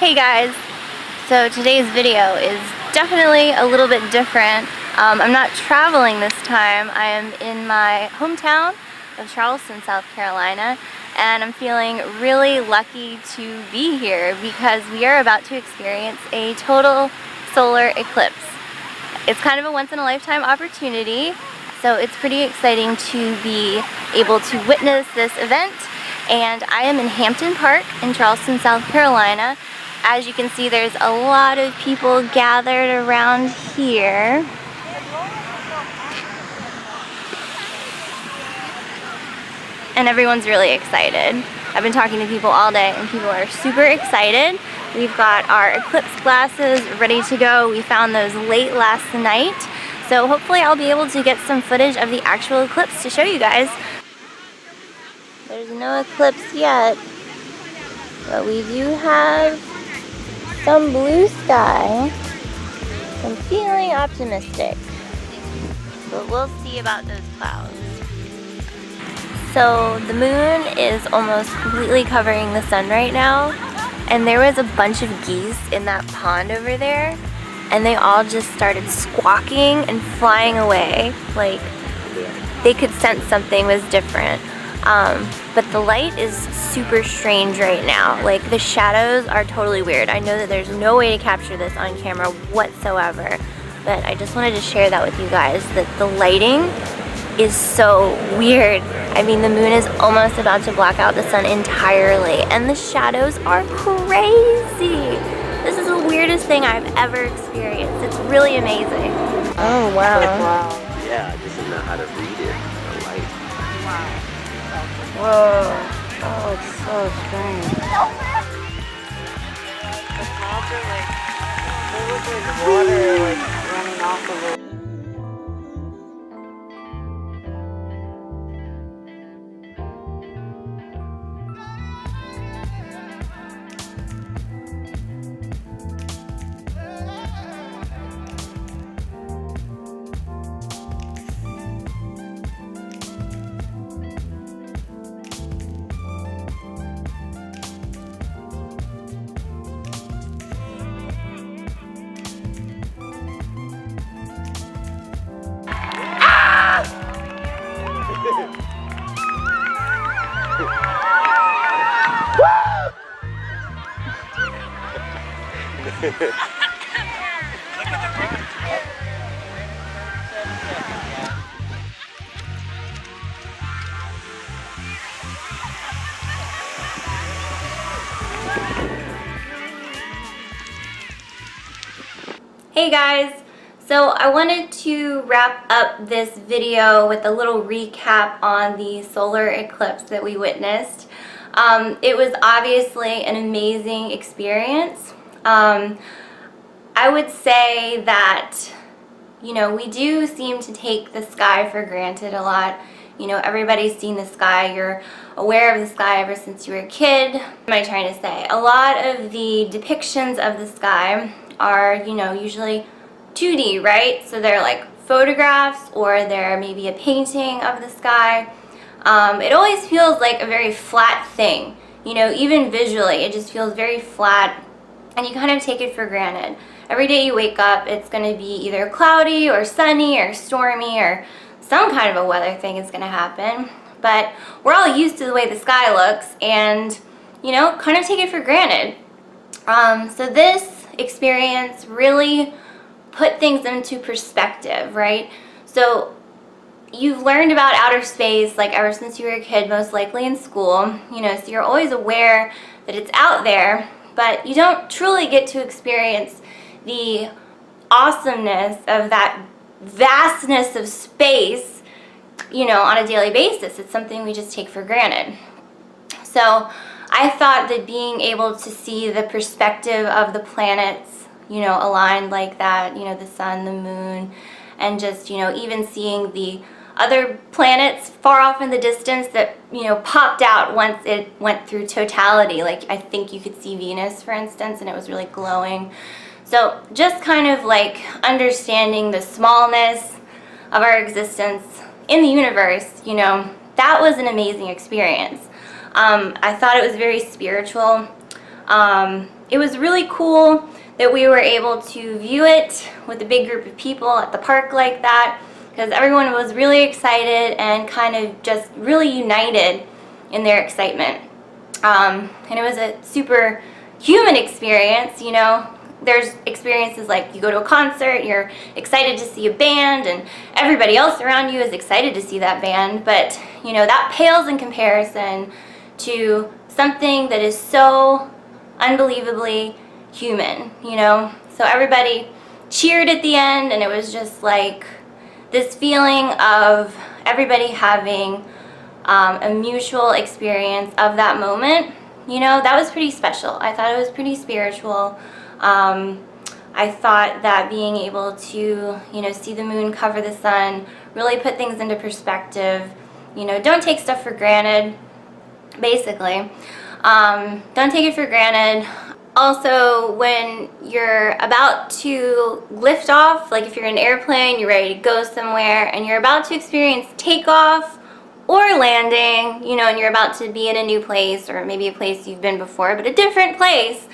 Hey guys, so today's video is definitely a little bit different. I'm not traveling this time. I am in my hometown of Charleston, South Carolina, and I'm feeling really lucky to be here because we are about to experience a total solar eclipse. It's kind of a once-in-a-lifetime opportunity, so it's pretty exciting to be able to witness this event. And I am in Hampton Park in Charleston, South Carolina. As you can see, there's a lot of people gathered around here. And everyone's really excited. I've been talking to people all day and people are super excited. We've got our eclipse glasses ready to go. We found those late last night. So hopefully I'll be able to get some footage of the actual eclipse to show you guys. There's no eclipse yet, but we do have some blue sky. I'm feeling optimistic, but we'll see about those clouds. So the moon is almost completely covering the sun right now, and there was a bunch of geese in that pond over there, and they all just started squawking and flying away. Like, they could sense something was different. But the light is super strange right now. Like, the shadows are totally weird. I know that there's no way to capture this on camera whatsoever, but I just wanted to share that with you guys, that the lighting is so weird. I mean, the moon is almost about to block out the sun entirely, and the shadows are crazy. This is the weirdest thing I've ever experienced. It's really amazing. Oh, wow. Wow. Yeah, I just didn't know how to read it. The light. Wow. Whoa. Oh, it's so strange. The clouds are like, they look like water like running off of it. Hey guys, so I wanted to wrap up this video with a little recap on the solar eclipse that we witnessed. It was obviously an amazing experience. I would say that, you know, we do seem to take the sky for granted a lot. You know, everybody's seen the sky. You're aware of the sky ever since you were a kid. What am I trying to say? A lot of the depictions of the sky are, you know, usually 2D, right? So they're like photographs, or they're maybe a painting of the sky. It always feels like a very flat thing. You know, even visually, it just feels very flat, and you kind of take it for granted. Every day you wake up, it's going to be either cloudy or sunny or stormy, or some kind of a weather thing is going to happen. But we're all used to the way the sky looks, and, you know, kind of take it for granted. So this experience really put things into perspective, right? So you've learned about outer space like ever since you were a kid, most likely in school, you know, so you're always aware that it's out there, but you don't truly get to experience the awesomeness of that vastness of space, you know, on a daily basis. It's something we just take for granted. So I thought that being able to see the perspective of the planets, you know, aligned like that, you know, the sun, the moon, and just, you know, even seeing the other planets far off in the distance that, you know, popped out once it went through totality. Like, I think you could see Venus, for instance, and it was really glowing. So just kind of like understanding the smallness of our existence in the universe, you know, that was an amazing experience. I thought it was very spiritual. it was really cool that we were able to view it with a big group of people at the park like that, because everyone was really excited and kind of just really united in their excitement. And it was a super human experience, you know. There's experiences like you go to a concert, you're excited to see a band, and everybody else around you is excited to see that band, but you know, that pales in comparison to something that is so unbelievably human, you know. So everybody cheered at the end, and it was just like this feeling of everybody having a mutual experience of that moment. You know, that was pretty special. I thought it was pretty spiritual. I thought that being able to, you know, see the moon cover the sun really put things into perspective. You know, don't take stuff for granted, basically. Don't take it for granted. Also, when you're about to lift off, like if you're in an airplane, you're ready to go somewhere, and you're about to experience takeoff or landing, you know, and you're about to be in a new place, or maybe a place you've been before, but a different place.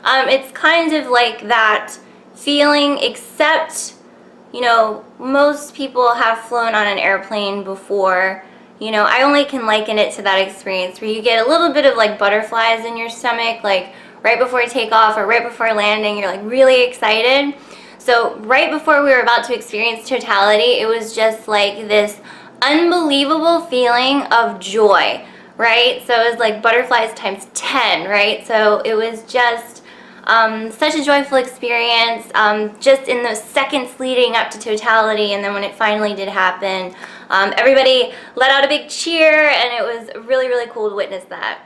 It's kind of like that feeling, except, you know, most people have flown on an airplane before. You know, I only can liken it to that experience where you get a little bit of like butterflies in your stomach, like right before takeoff or right before landing, you're like really excited. So right before we were about to experience totality, it was just like this unbelievable feeling of joy, right? So it was like butterflies times 10, right? So it was just such a joyful experience, just in those seconds leading up to totality, and then when it finally did happen, everybody let out a big cheer, and it was really, really cool to witness that.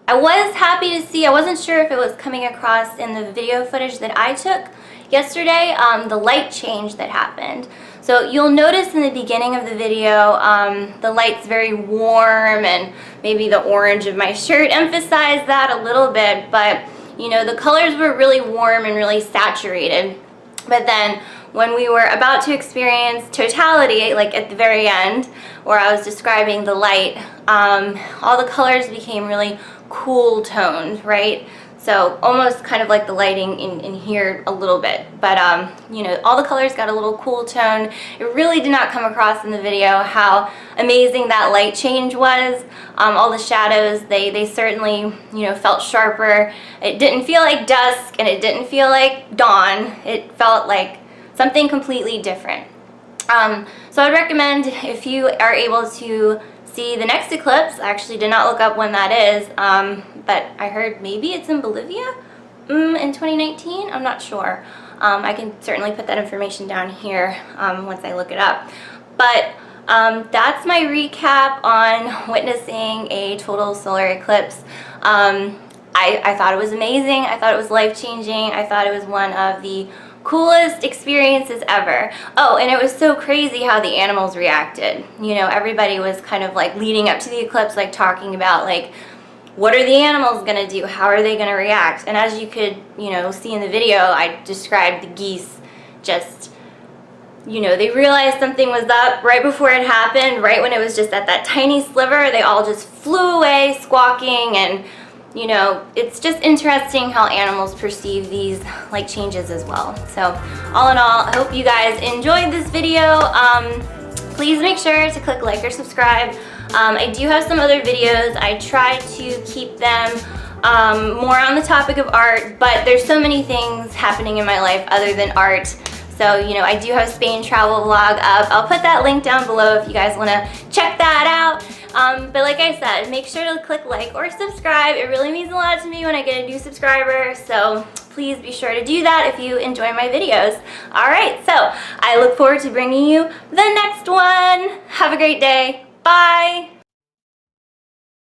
I was happy to see, I wasn't sure if it was coming across in the video footage that I took yesterday, the light change that happened. So you'll notice in the beginning of the video, the light's very warm, and maybe the orange of my shirt emphasized that a little bit, but you know, the colors were really warm and really saturated. But then when we were about to experience totality, like at the very end, where I was describing the light, all the colors became really cool toned, right? So almost kind of like the lighting in here a little bit. But, you know, all the colors got a little cool tone. It really did not come across in the video how amazing that light change was. All the shadows, they certainly, you know, felt sharper. It didn't feel like dusk, and it didn't feel like dawn. It felt like something completely different. So I'd recommend, if you are able to see the next eclipse, I actually did not look up when that is, but I heard maybe it's in Bolivia in 2019, I'm not sure. I can certainly put that information down here once I look it up. But that's my recap on witnessing a total solar eclipse. I thought it was amazing, I thought it was life-changing, I thought it was one of the coolest experiences ever. Oh, and it was so crazy how the animals reacted. You know, everybody was kind of like leading up to the eclipse, like talking about like, what are the animals gonna do? How are they gonna react? And as you could, you know, see in the video, I described the geese just, you know, they realized something was up right before it happened, right when it was just at that tiny sliver, they all just flew away squawking. And you know, it's just interesting how animals perceive these like changes as well. So all in all, I hope you guys enjoyed this video. Please make sure to click like or subscribe. I do have some other videos. I try to keep them more on the topic of art, but there's so many things happening in my life other than art. So, you know, I do have a Spain travel vlog up. I'll put that link down below if you guys want to check that out. But like I said, make sure to click like or subscribe. It really means a lot to me when I get a new subscriber. So please be sure to do that if you enjoy my videos. Alright, so I look forward to bringing you the next one. Have a great day. Bye!